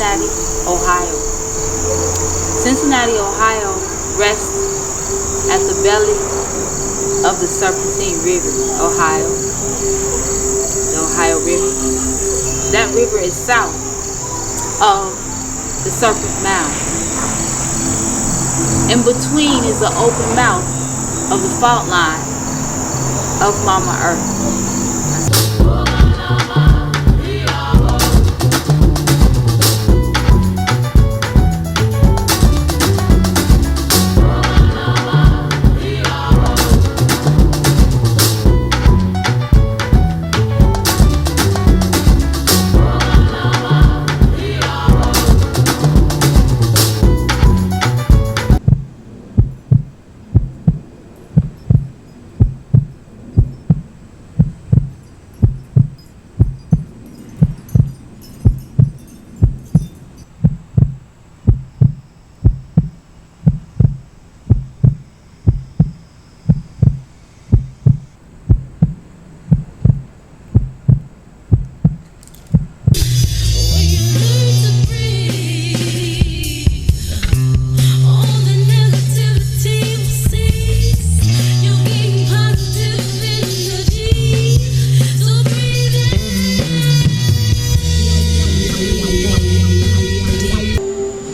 Cincinnati, Ohio. Cincinnati, Ohio rests at the belly of the Serpentine River, Ohio. The Ohio River. That river is south of the Serpent Mound. In between is the open mouth of the fault line of Mama Earth.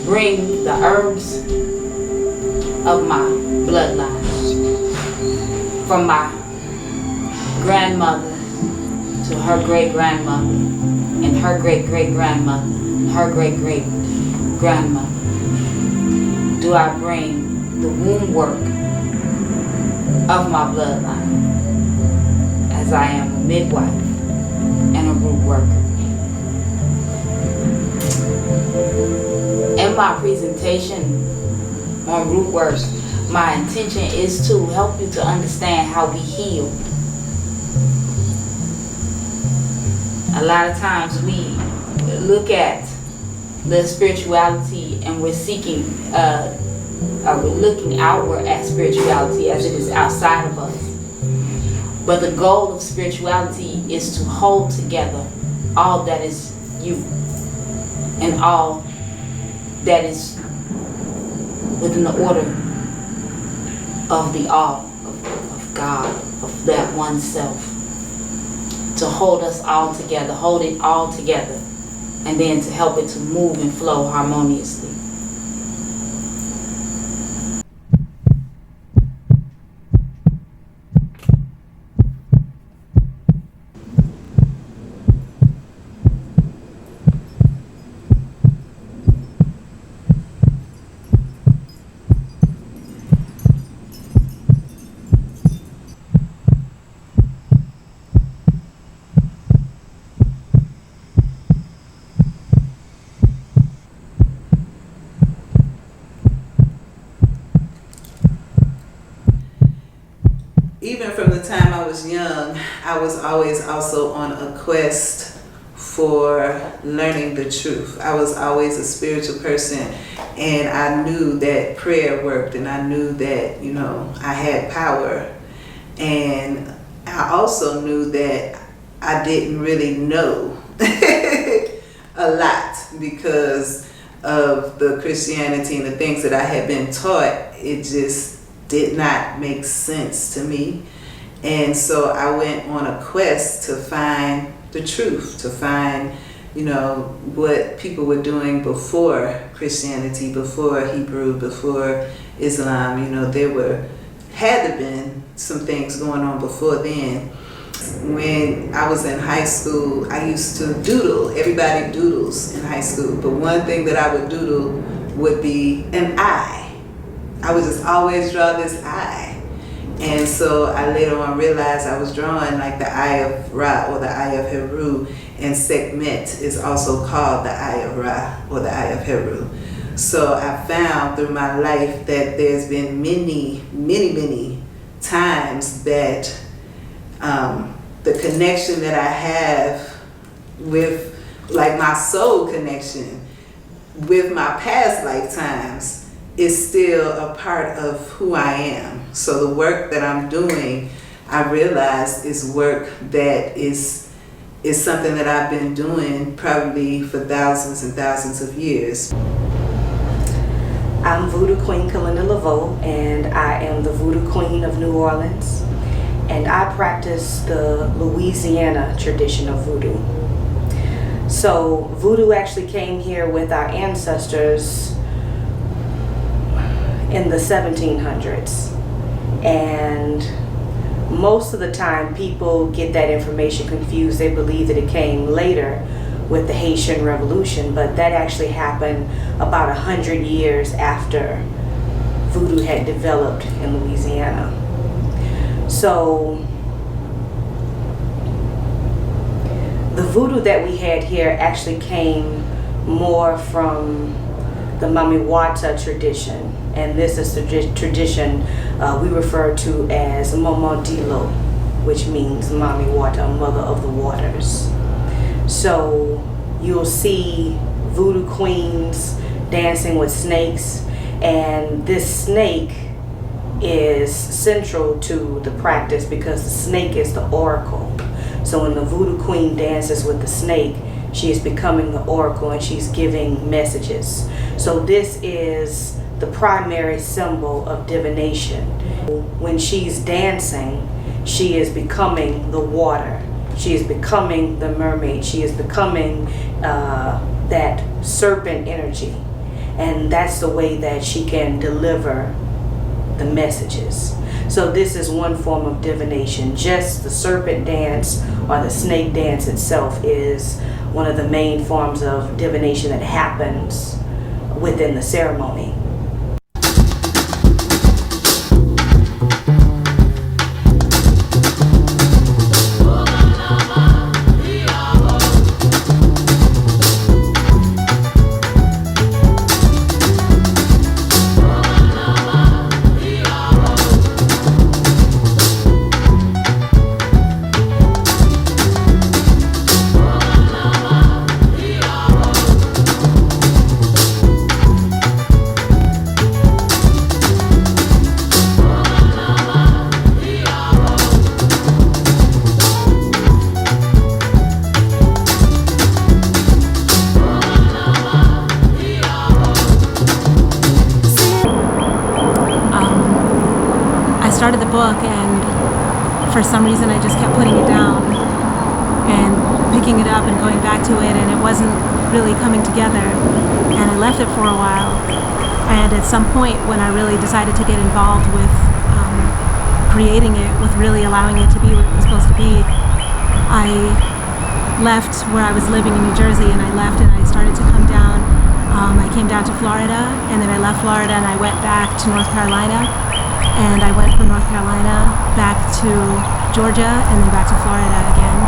Bring the herbs of my bloodline from my grandmother to her great-grandmother and her great-great-grandmother and her great-great-grandmother. Do I bring the womb work of my bloodline, as I am a midwife and a root worker. In my presentation on root work, my intention is to help you to understand how we heal. A lot of times we look at the spirituality and we're seeking, we're looking outward at spirituality as it is outside of us. But the goal of spirituality is to hold together all that is you and all that is within the order of the all of God, of that one self. To hold us all together, hold it all together, and then to help it to move and flow harmoniously. Even from the time I was young, I was always also on a quest for learning the truth. I was always a spiritual person, and I knew that prayer worked, and I knew that, I had power. And I also knew that I didn't really know a lot because of the Christianity and the things that I had been taught. It just did not make sense to me. And so I went on a quest to find the truth, to find, what people were doing before Christianity, before Hebrew, before Islam. There had to been some things going on before then. When I was in high school, I used to doodle. Everybody doodles in high school, but one thing that I would doodle would be an eye. I would just always draw this eye. And so I later on realized I was drawing like the eye of Ra or the eye of Heru, and Sekhmet is also called the eye of Ra or the eye of Heru. So I found through my life that there's been many, many, many times that the connection that I have with, like my soul connection with my past lifetimes, is still a part of who I am. So the work that I'm doing, I realize is work that is is something that I've been doing probably for thousands and thousands of years. I'm Voodoo Queen Kalinda Laveau, and I am the Voodoo Queen of New Orleans, and I practice the Louisiana tradition of Voodoo. So Voodoo actually came here with our ancestors in the 1700s, and most of the time people get that information confused. They believe that it came later with the Haitian Revolution, but that actually happened about 100 years after Voodoo had developed in Louisiana. So the Voodoo that we had here actually came more from the Mamiwata tradition, and this is the tradition we refer to as Momodilo, which means Mamiwata, mother of the waters. So you'll see voodoo queens dancing with snakes, and this snake is central to the practice because the snake is the oracle. So when the voodoo queen dances with the snake, she is becoming the oracle and she's giving messages. So this is the primary symbol of divination. When she's dancing, she is becoming the water. She is becoming the mermaid. She is becoming that serpent energy. And that's the way that she can deliver the messages. So this is one form of divination. Just the serpent dance or the snake dance itself is one of the main forms of divination that happens within the ceremony. Started the book, and for some reason I just kept putting it down and picking it up and going back to it, and it wasn't really coming together, and I left it for a while. And at some point when I really decided to get involved with creating it, with really allowing it to be what it was supposed to be, I left where I was living in New Jersey, and I left and I started to come down. I came down to Florida, and then I left Florida and I went back to North Carolina. And I went from North Carolina back to Georgia and then back to Florida again.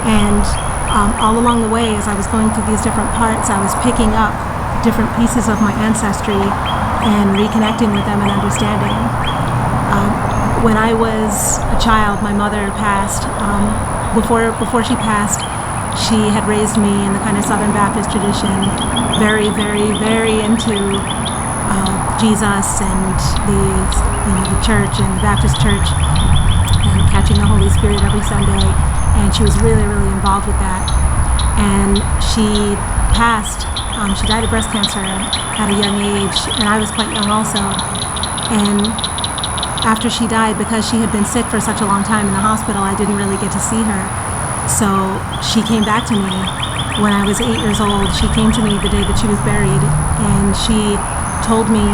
And all along the way, as I was going through these different parts, I was picking up different pieces of my ancestry and reconnecting with them and understanding. When I was a child, my mother passed. Before she passed, she had raised me in the kind of Southern Baptist tradition, very, very, very into Jesus and the church and the Baptist church, and catching the Holy Spirit every Sunday, and she was really, really involved with that. And she passed. She died of breast cancer at a young age, and I was quite young also. And after she died, because she had been sick for such a long time in the hospital, I didn't really get to see her. So she came back to me when I was 8 years old. She came to me the day that she was buried, and she told me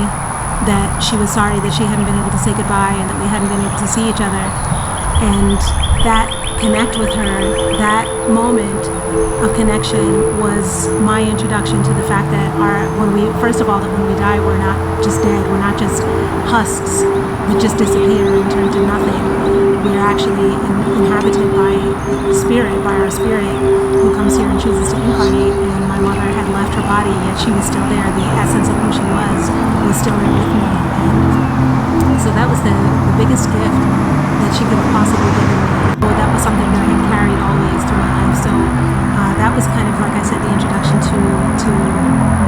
that she was sorry that she hadn't been able to say goodbye and that we hadn't been able to see each other. And that connect with her, that moment of connection was my introduction to the fact that first of all, that when we die, we're not just dead, we're not just husks that just disappear and turn to nothing. We are actually inhabited by our spirit who comes here and chooses to incarnate. And my mother had left her body, yet she was still there. The essence of who she was still there with me. And so that was the biggest gift that she could have possibly given me. That was something that I had carried always through my life. So that was kind of, like I said, the introduction to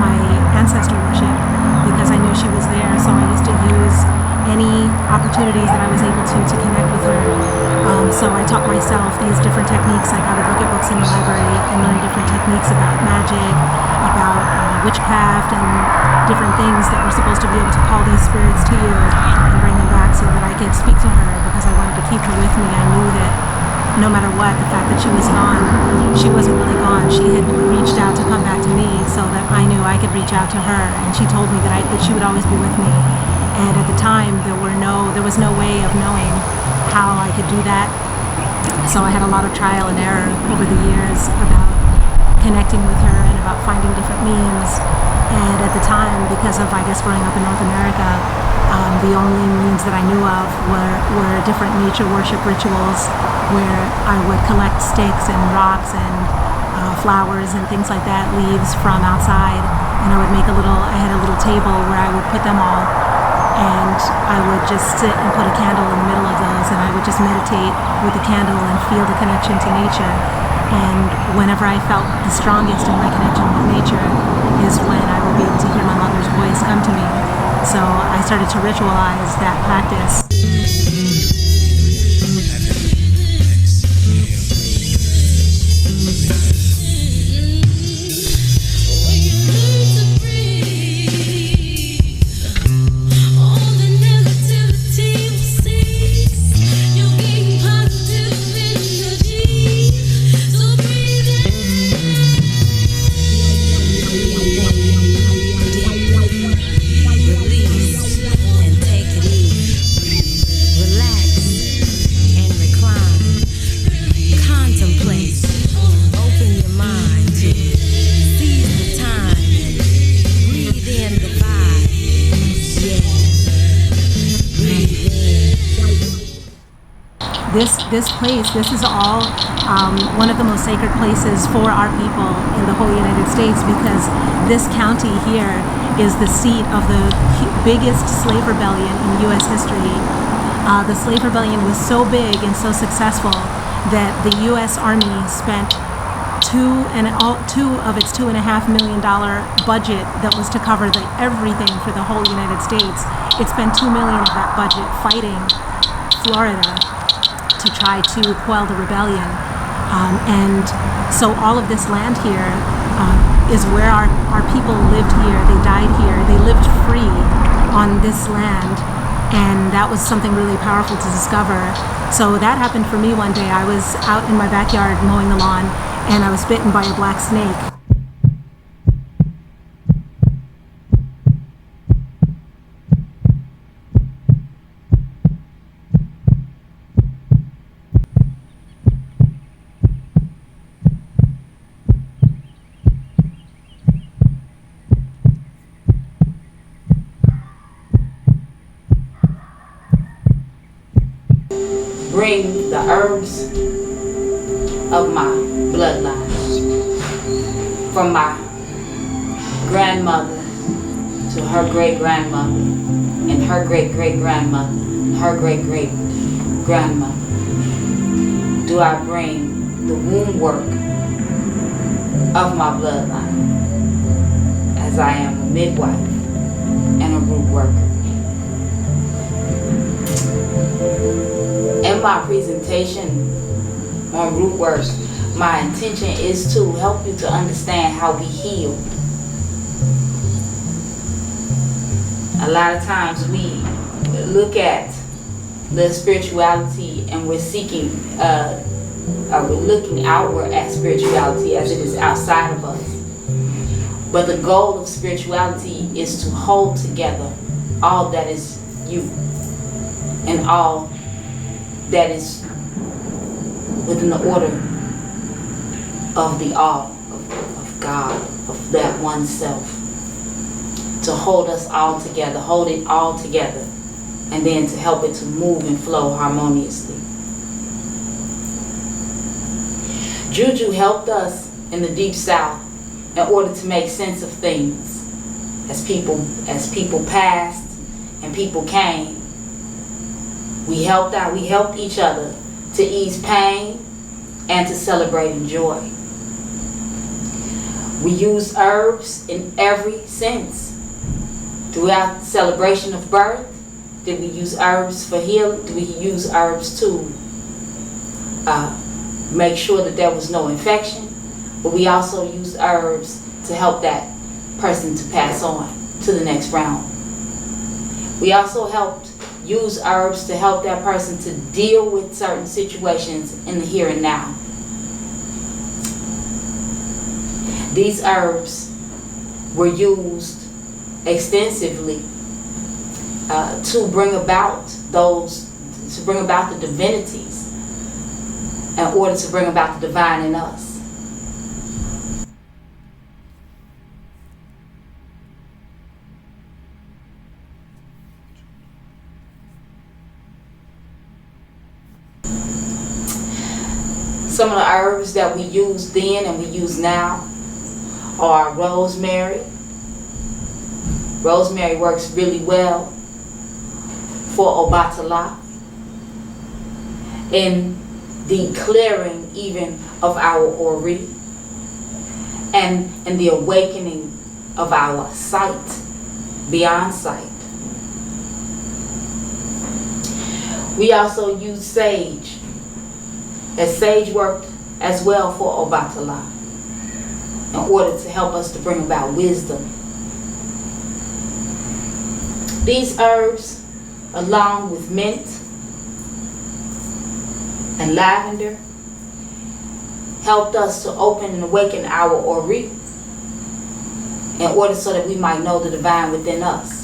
my ancestor worship, because I knew she was there. So I used to use any opportunities that I was able to connect with her. So I taught myself these different techniques. Like I would look at books in techniques about magic, about witchcraft, and different things that were supposed to be able to call these spirits to you and bring them back so that I could speak to her, because I wanted to keep her with me. I knew that no matter what, the fact that she was gone, she wasn't really gone. She had reached out to come back to me so that I knew I could reach out to her, and she told me that she would always be with me. And at the time, there was no way of knowing how I could do that. So I had a lot of trial and error over the years about connecting with her and about finding different means. And at the time, because of, I guess, growing up in North America, the only means that I knew of were different nature worship rituals where I would collect sticks and rocks and flowers and things like that, leaves from outside, and I had a little table where I would put them all, and I would just sit and put a candle in the middle of those, and I would just meditate with the candle and feel the connection to nature. And whenever I felt the strongest in my connection with nature is when I would be able to hear my mother's voice come to me. So I started to ritualize that practice. This is all one of the most sacred places for our people in the whole United States, because this county here is the seat of the biggest slave rebellion in U.S. history. The slave rebellion was so big and so successful that the U.S. Army spent two of its $2.5 million budget that was to cover everything for the whole United States. It spent $2 million of that budget fighting Florida to try to quell the rebellion. And so all of this land here is where our people lived here. They died here. They lived free on this land. And that was something really powerful to discover. So that happened for me one day. I was out in my backyard mowing the lawn, and I was bitten by a black snake. Bring the herbs of my bloodline, from my grandmother to her great-grandmother, and her great-great-grandmother, her great-great-grandmother. Do I bring the womb work of my bloodline, as I am a midwife and a root worker. In my presentation on root work, my intention is to help you to understand how we heal. A lot of times we look at the spirituality and we're seeking, we're looking outward at spirituality as it is outside of us. But the goal of spirituality is to hold together all that is you and all that is within the order of the all of God, of that one self, to hold us all together, hold it all together, and then to help it to move and flow harmoniously. Juju helped us in the Deep South in order to make sense of things. As people passed and people came, we helped out, we helped each other to ease pain and to celebrate in joy. We use herbs in every sense. Throughout the celebration of birth, did we use herbs for healing? Did we use herbs to make sure that there was no infection? But we also use herbs to help that person to pass on to the next round. We also use herbs to help that person to deal with certain situations in the here and now. These herbs were used extensively to bring about the divinities in order to bring about the divine in us. Some of the herbs that we used then and we use now are rosemary. Rosemary works really well for Obatala in the clearing even of our Ori and in the awakening of our sight, beyond sight. We also use sage, as sage worked as well for Obatala in order to help us to bring about wisdom. These herbs, along with mint and lavender, helped us to open and awaken our Ori in order so that we might know the divine within us.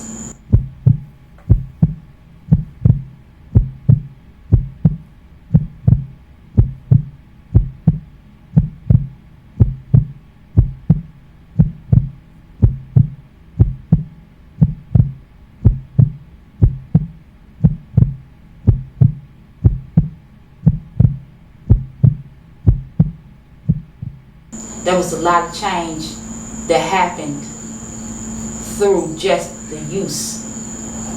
There was a lot of change that happened through just the use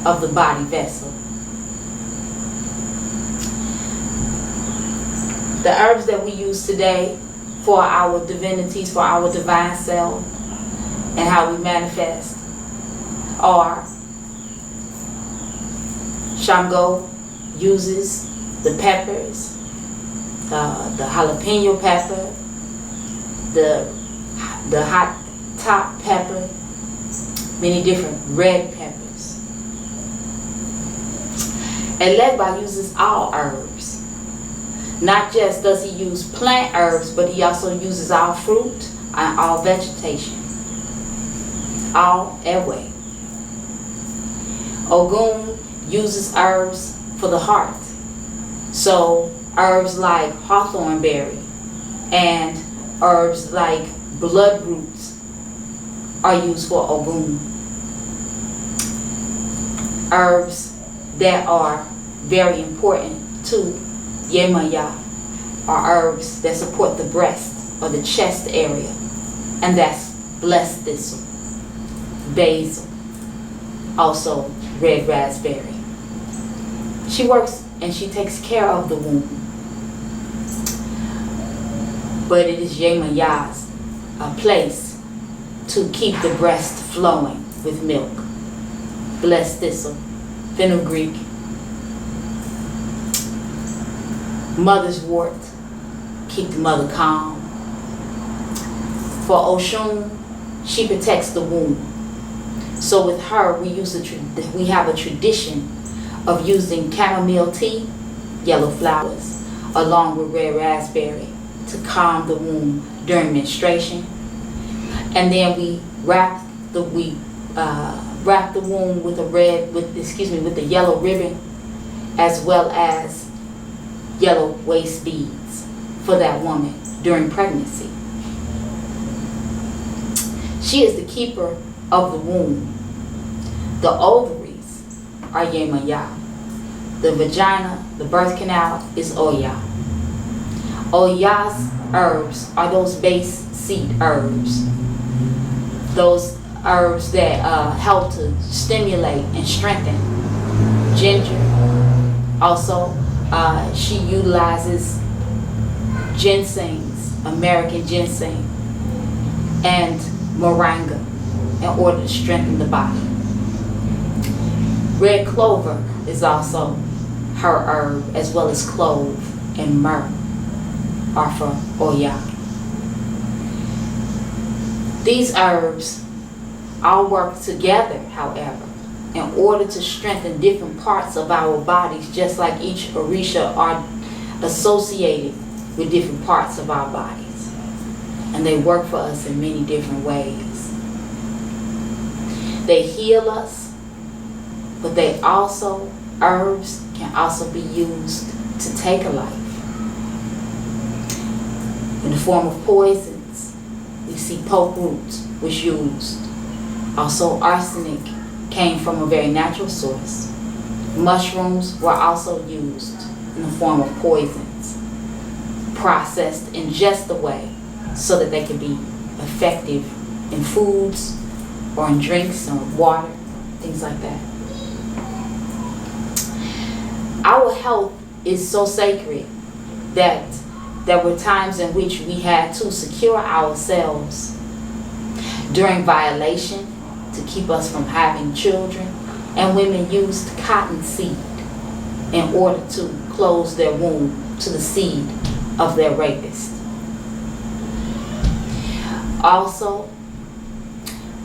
of the body vessel. The herbs that we use today for our divinities, for our divine self, and how we manifest are Shango uses the peppers, the jalapeno pepper, the hot top pepper, many different red peppers. And Legba uses all herbs. Not just does he use plant herbs, but he also uses all fruit and all vegetation, all airway. Ogun uses herbs for the heart. So herbs like hawthorn berry and herbs like blood roots are used for Ogun. Herbs that are very important to Yemaya are herbs that support the breast or the chest area, and that's blessed thistle, basil, also red raspberry. She works and she takes care of the womb. But it is Yemaya's place to keep the breast flowing with milk. Blessed thistle, fenugreek, mother's wort, keep the mother calm. For Oshun, she protects the womb. So with her, we have a tradition of using chamomile tea, yellow flowers, along with red raspberry to calm the womb during menstruation. And then we wrap the womb with with the yellow ribbon, as well as yellow waist beads for that woman during pregnancy. She is the keeper of the womb. The ovaries are Yemaya. The vagina, the birth canal, is Oya. Oya's herbs are those base seed herbs. Those herbs that help to stimulate and strengthen. Ginger. Also, she utilizes ginsengs, American ginseng, and moringa in order to strengthen the body. Red clover is also her herb, as well as clove and myrrh are for Oya. These herbs all work together, however, in order to strengthen different parts of our bodies, just like each orisha are associated with different parts of our bodies. And they work for us in many different ways. They heal us, but herbs can also be used to take a life. In the form of poisons, we see poke roots was used. Also, arsenic came from a very natural source. Mushrooms were also used in the form of poisons, processed in just the way so that they could be effective in foods or in drinks or water, things like that. Our health is so sacred that there were times in which we had to secure ourselves during violation to keep us from having children, and women used cottonseed in order to close their womb to the seed of their rapist. Also,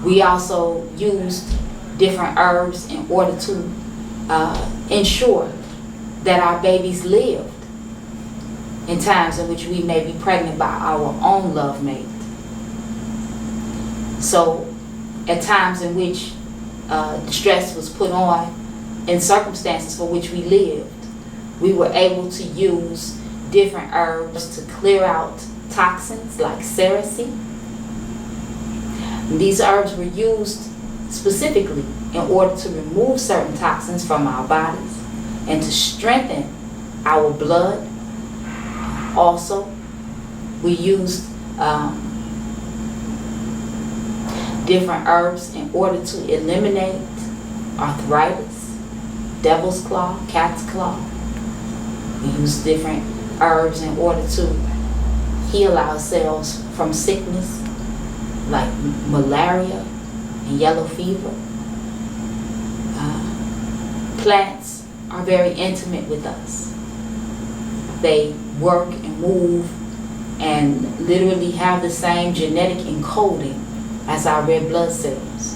we also used different herbs in order to ensure that our babies lived in times in which we may be pregnant by our own love mate. So at times in which distress was put on in circumstances for which we lived, we were able to use different herbs to clear out toxins like cerasee. These herbs were used specifically in order to remove certain toxins from our bodies and to strengthen our blood. Also, we used different herbs in order to eliminate arthritis, devil's claw, cat's claw. We used different herbs in order to heal ourselves from sickness like malaria and yellow fever. Plants are very intimate with us. They work and move and literally have the same genetic encoding as our red blood cells.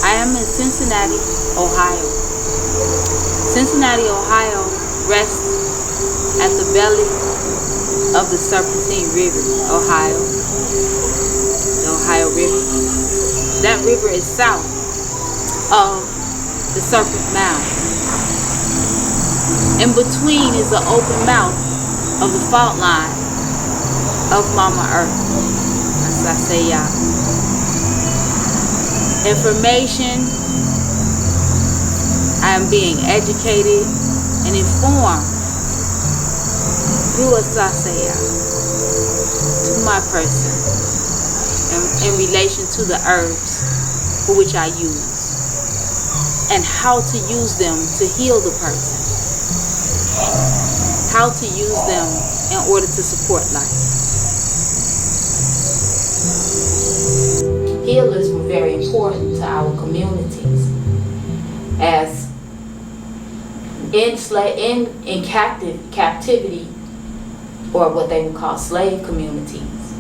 I am in Cincinnati, Ohio. Cincinnati, Ohio rests at the belly of the Serpentine River, Ohio. The Ohio River. That river is south of the Serpent Mound. In between is the open mouth of the fault line of Mama Earth. As I say, y'all. Information, I am being educated and informed through Asasaya to my person in relation to the herbs for which I use and how to use them to heal the person, how to use them in order to support life. Healers were very important to our communities, as in captivity, or what they would call slave communities,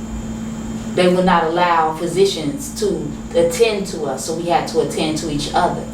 they would not allow physicians to attend to us, so we had to attend to each other.